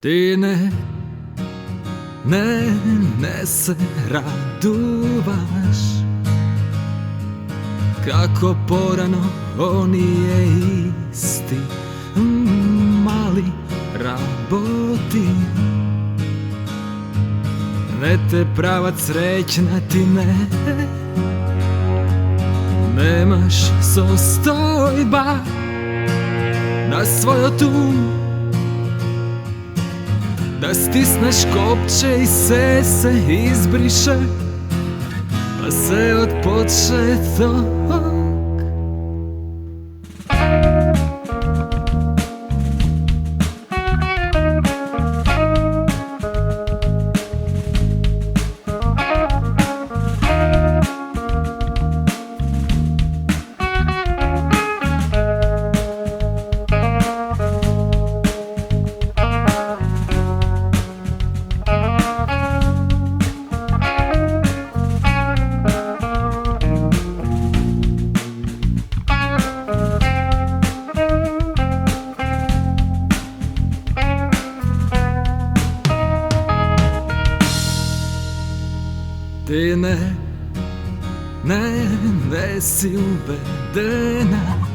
Ti ne se raduvaš, kako porano on nije isti, mali raboti. Ne te pravac srećna ti nemaš sostojba na svoju tu, da stisneš kopče i sve se izbriše, pa se od početka. Ti ne si uvedena,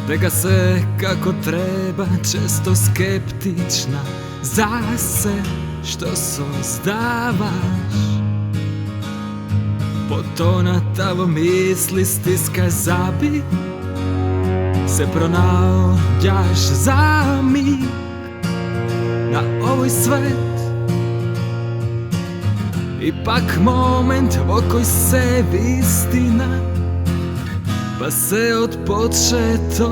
tega se kako treba, često skeptična za se što sozdavaš. Potonatavo misli stiska zabi, se pronađaš za mig na ovoj svet. Ipak moment oko sebi istina, pa se od početka